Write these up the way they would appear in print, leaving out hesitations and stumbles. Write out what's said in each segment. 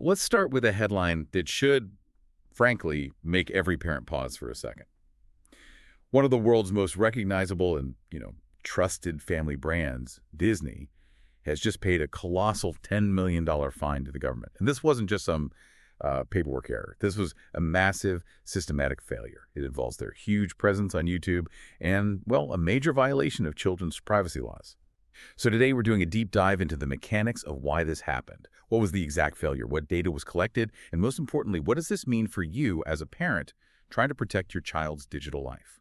Let's start with a headline that should, frankly, make every parent pause for a second. One of the world's most recognizable and, trusted family brands, Disney, has just paid a colossal $10 million fine to the government. And this wasn't just some paperwork error. This was a massive systematic failure. It involves their huge presence on YouTube and, well, a major violation of children's privacy laws. So today we're doing a deep dive into the mechanics of why this happened. What was the exact failure? What data was collected? And most importantly, what does this mean for you as a parent trying to protect your child's digital life?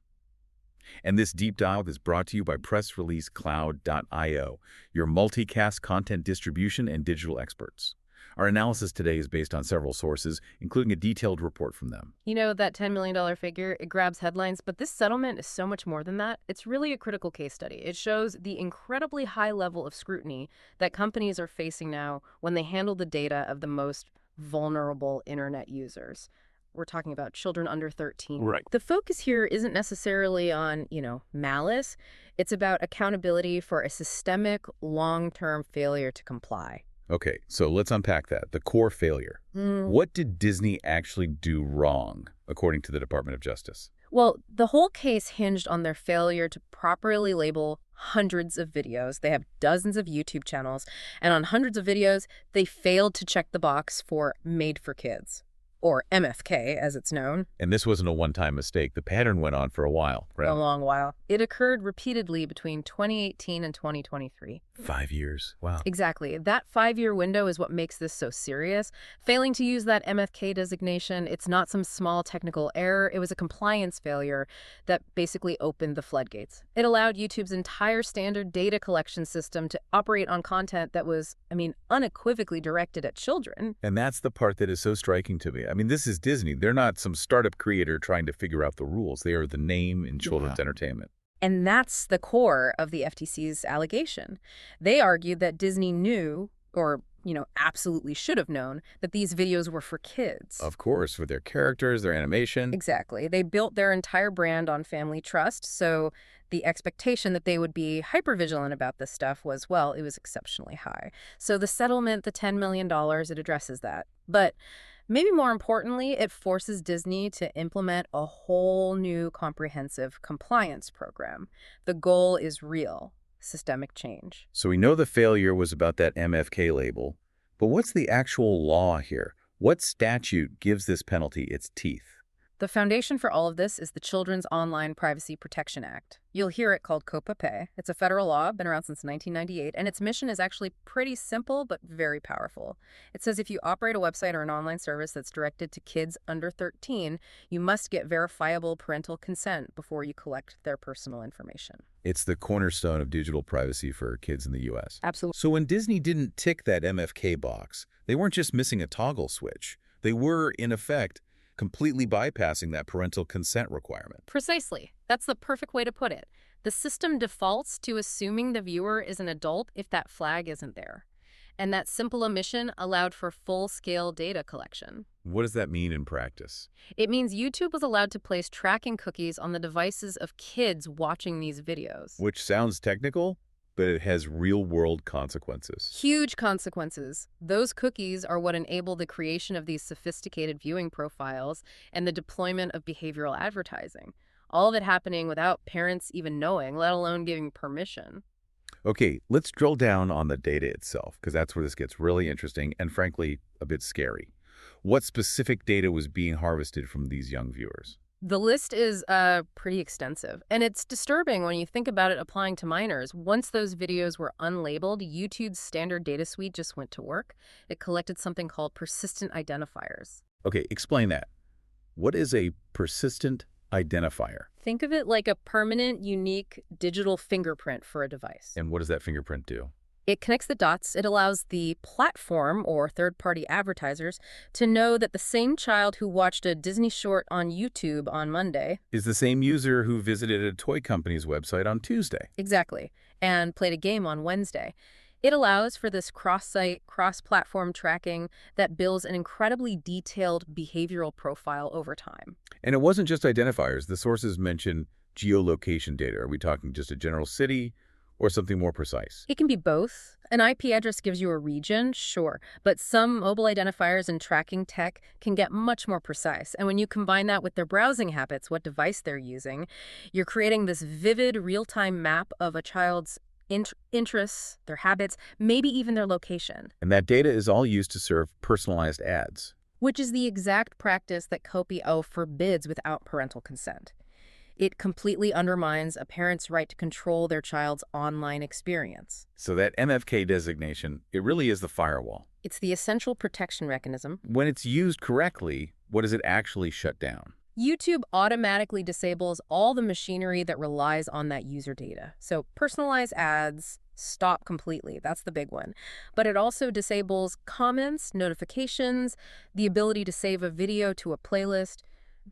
And this deep dive is brought to you by PressReleaseCloud.io, your multicast content distribution and digital experts. Our analysis today is based on several sources, including a detailed report from them. You know, that $10 million figure, it grabs headlines, but this settlement is so much more than that. It's really a critical case study. It shows the incredibly high level of scrutiny that companies are facing now when they handle the data of the most vulnerable internet users. We're talking about children under 13. Right. The focus here isn't necessarily on, malice. It's about accountability for a systemic, long-term failure to comply. Okay, so let's unpack that. The core failure. What did Disney actually do wrong, according to the Department of Justice? Well, the whole case hinged on their failure to properly label hundreds of videos. They have dozens of YouTube channels, and on hundreds of videos, they failed to check the box for Made for Kids, or MFK, as it's known. And this wasn't a one-time mistake. The pattern went on for a while, right? A long while. It occurred repeatedly between 2018 and 2023. 5 years. Wow. Exactly. That 5-year window is what makes this so serious. Failing to use that MFK designation, it's not some small technical error. It was a compliance failure that basically opened the floodgates. It allowed YouTube's entire standard data collection system to operate on content that was, unequivocally directed at children. And that's the part that is so striking to me. This is Disney. They're not some startup creator trying to figure out the rules. They are the name in children's entertainment. And that's the core of the FTC's allegation. They argued that Disney knew, or, absolutely should have known, that these videos were for kids. Of course, for their characters, their animation. Exactly. They built their entire brand on family trust, so the expectation that they would be hypervigilant about this stuff was, well, it was exceptionally high. So the settlement, the $10 million, it addresses that. But maybe more importantly, it forces Disney to implement a whole new comprehensive compliance program. The goal is real, systemic change. So we know the failure was about that MFK label, but what's the actual law here? What statute gives this penalty its teeth? The foundation for all of this is the Children's Online Privacy Protection Act. You'll hear it called COPPA. It's a federal law, been around since 1998, and its mission is actually pretty simple but very powerful. It says if you operate a website or an online service that's directed to kids under 13, you must get verifiable parental consent before you collect their personal information. It's the cornerstone of digital privacy for kids in the U.S. Absolutely. So when Disney didn't tick that MFK box, they weren't just missing a toggle switch. They were, in effect, completely bypassing that parental consent requirement. Precisely. That's the perfect way to put it. The system defaults to assuming the viewer is an adult if that flag isn't there. And that simple omission allowed for full-scale data collection. What does that mean in practice? It means YouTube was allowed to place tracking cookies on the devices of kids watching these videos. Which sounds technical, but it has real-world consequences. Huge consequences. Those cookies are what enable the creation of these sophisticated viewing profiles and the deployment of behavioral advertising. All of it happening without parents even knowing, let alone giving permission. Okay, let's drill down on the data itself, because that's where this gets really interesting and, frankly, a bit scary. What specific data was being harvested from these young viewers? The list is pretty extensive, and it's disturbing when you think about it applying to minors. Once those videos were unlabeled, YouTube's standard data suite just went to work. It collected something called persistent identifiers. Okay, explain that. What is a persistent identifier? Think of it like a permanent, unique digital fingerprint for a device. And what does that fingerprint do? It connects the dots. It allows the platform or third-party advertisers to know that the same child who watched a Disney short on YouTube on Monday is the same user who visited a toy company's website on Tuesday. Exactly, and played a game on Wednesday. It allows for this cross-site, cross-platform tracking that builds an incredibly detailed behavioral profile over time. And it wasn't just identifiers. The sources mention geolocation data. Are we talking just a general city or something more precise? It can be both. An IP address gives you a region, sure, but some mobile identifiers and tracking tech can get much more precise. And when you combine that with their browsing habits, what device they're using, you're creating this vivid real-time map of a child's interests, their habits, maybe even their location. And that data is all used to serve personalized ads. Which is the exact practice that COPPA forbids without parental consent. It completely undermines a parent's right to control their child's online experience. So that MFK designation, it really is the firewall. It's the essential protection mechanism. When it's used correctly, what does it actually shut down? YouTube automatically disables all the machinery that relies on that user data. So personalized ads stop completely. That's the big one. But it also disables comments, notifications, the ability to save a video to a playlist.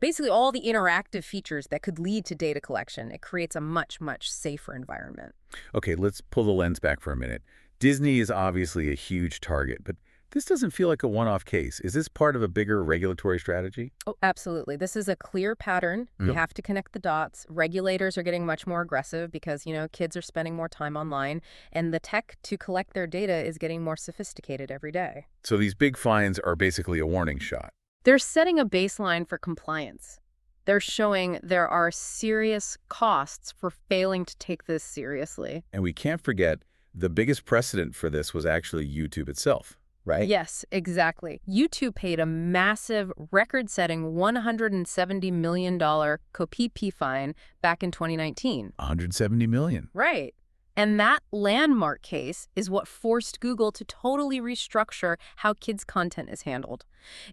Basically, all the interactive features that could lead to data collection. It creates a much, much safer environment. Okay, let's pull the lens back for a minute. Disney is obviously a huge target, but this doesn't feel like a one-off case. Is this part of a bigger regulatory strategy? Oh, absolutely. This is a clear pattern. You have to connect the dots. Regulators are getting much more aggressive because, kids are spending more time online, and the tech to collect their data is getting more sophisticated every day. So these big fines are basically a warning shot. They're setting a baseline for compliance. They're showing there are serious costs for failing to take this seriously. And we can't forget the biggest precedent for this was actually YouTube itself, right? Yes, exactly. YouTube paid a massive, record-setting $170 million COPPA fine back in 2019. $170 million. Right. And that landmark case is what forced Google to totally restructure how kids' content is handled.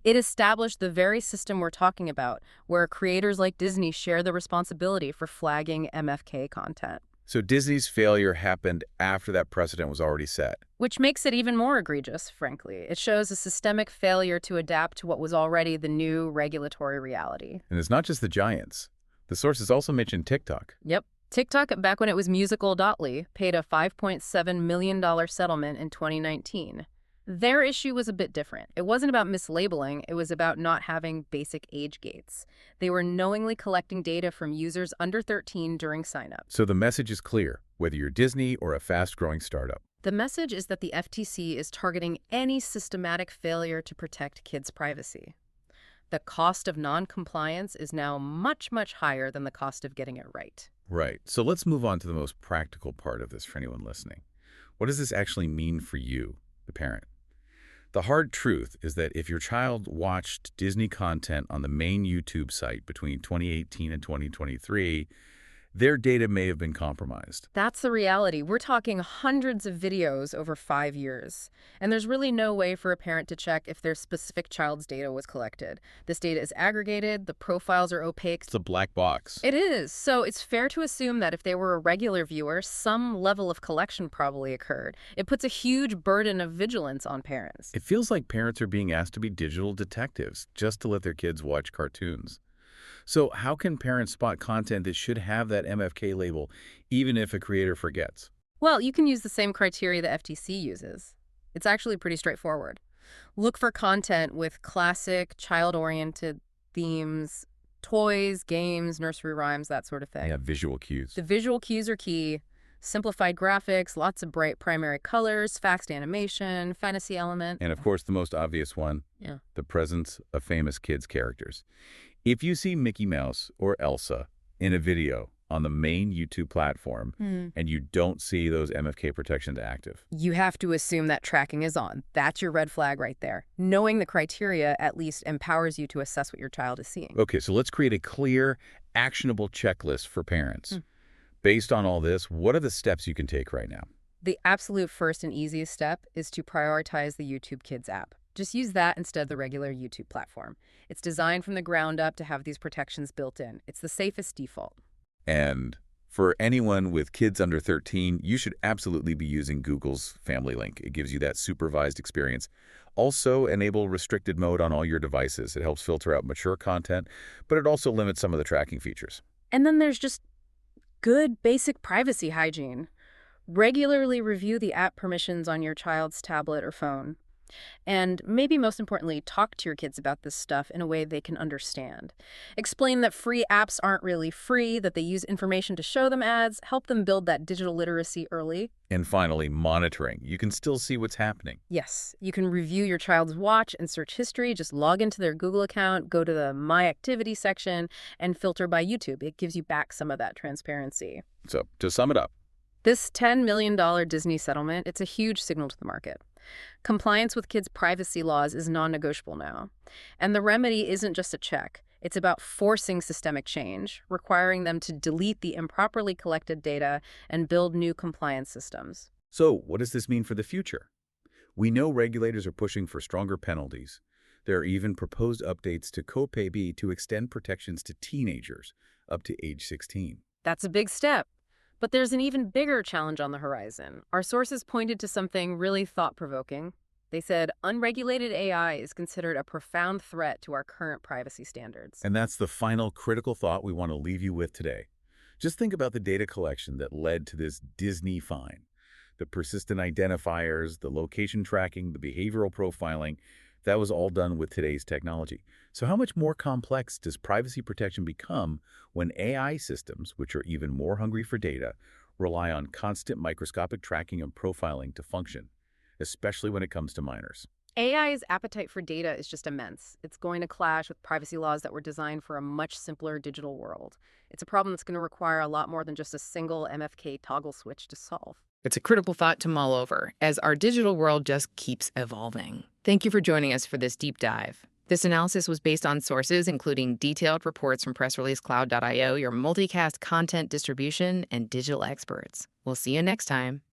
It established the very system we're talking about, where creators like Disney share the responsibility for flagging MFK content. So Disney's failure happened after that precedent was already set. Which makes it even more egregious, frankly. It shows a systemic failure to adapt to what was already the new regulatory reality. And it's not just the giants. The sources also mentioned TikTok. Yep. TikTok, back when it was musical.ly, paid a $5.7 million settlement in 2019. Their issue was a bit different. It wasn't about mislabeling, it was about not having basic age gates. They were knowingly collecting data from users under 13 during sign-up. So the message is clear, whether you're Disney or a fast-growing startup. The message is that the FTC is targeting any systematic failure to protect kids' privacy. The cost of non-compliance is now much, much higher than the cost of getting it right. Right. So let's move on to the most practical part of this for anyone listening. What does this actually mean for you, the parent? The hard truth is that if your child watched Disney content on the main YouTube site between 2018 and 2023, their data may have been compromised. That's the reality. We're talking hundreds of videos over 5 years. And there's really no way for a parent to check if their specific child's data was collected. This data is aggregated, the profiles are opaque. It's a black box. It is. So it's fair to assume that if they were a regular viewer, some level of collection probably occurred. It puts a huge burden of vigilance on parents. It feels like parents are being asked to be digital detectives just to let their kids watch cartoons. So how can parents spot content that should have that MFK label, even if a creator forgets? Well, you can use the same criteria the FTC uses. It's actually pretty straightforward. Look for content with classic, child-oriented themes, toys, games, nursery rhymes, that sort of thing. Yeah, visual cues. The visual cues are key. Simplified graphics, lots of bright primary colors, fast animation, fantasy element. And of course, the most obvious one, the presence of famous kids' characters. If you see Mickey Mouse or Elsa in a video on the main YouTube platform and you don't see those MFK protections active, you have to assume that tracking is on. That's your red flag right there. Knowing the criteria at least empowers you to assess what your child is seeing. Okay, so let's create a clear, actionable checklist for parents. Based on all this, what are the steps you can take right now? The absolute first and easiest step is to prioritize the YouTube Kids app. Just use that instead of the regular YouTube platform. It's designed from the ground up to have these protections built in. It's the safest default. And for anyone with kids under 13, you should absolutely be using Google's Family Link. It gives you that supervised experience. Also, enable restricted mode on all your devices. It helps filter out mature content, but it also limits some of the tracking features. And then there's just good basic privacy hygiene. Regularly review the app permissions on your child's tablet or phone. And maybe most importantly, talk to your kids about this stuff in a way they can understand. Explain that free apps aren't really free, that they use information to show them ads, help them build that digital literacy early. And finally, monitoring. You can still see what's happening. Yes, you can review your child's watch and search history. Just log into their Google account, go to the My Activity section, and filter by YouTube. It gives you back some of that transparency. So, to sum it up, This $10 million Disney settlement, it's a huge signal to the market. Compliance with kids' privacy laws is non-negotiable now. And the remedy isn't just a check. It's about forcing systemic change, requiring them to delete the improperly collected data and build new compliance systems. so what does this mean for the future? We know regulators are pushing for stronger penalties. There are even proposed updates to COPPA to extend protections to teenagers up to age 16. That's a big step. But there's an even bigger challenge on the horizon. Our sources pointed to something really thought-provoking. They said unregulated AI is considered a profound threat to our current privacy standards. And that's the final critical thought we want to leave you with today. Just think about the data collection that led to this Disney fine. The persistent identifiers, the location tracking, the behavioral profiling, that was all done with today's technology. So how much more complex does privacy protection become when AI systems, which are even more hungry for data, rely on constant microscopic tracking and profiling to function, especially when it comes to minors? AI's appetite for data is just immense. It's going to clash with privacy laws that were designed for a much simpler digital world. It's a problem that's going to require a lot more than just a single MFK toggle switch to solve. It's a critical thought to mull over as our digital world just keeps evolving. Thank you for joining us for this deep dive. This analysis was based on sources including detailed reports from pressreleasecloud.io, your multicast content distribution, and digital experts. We'll see you next time.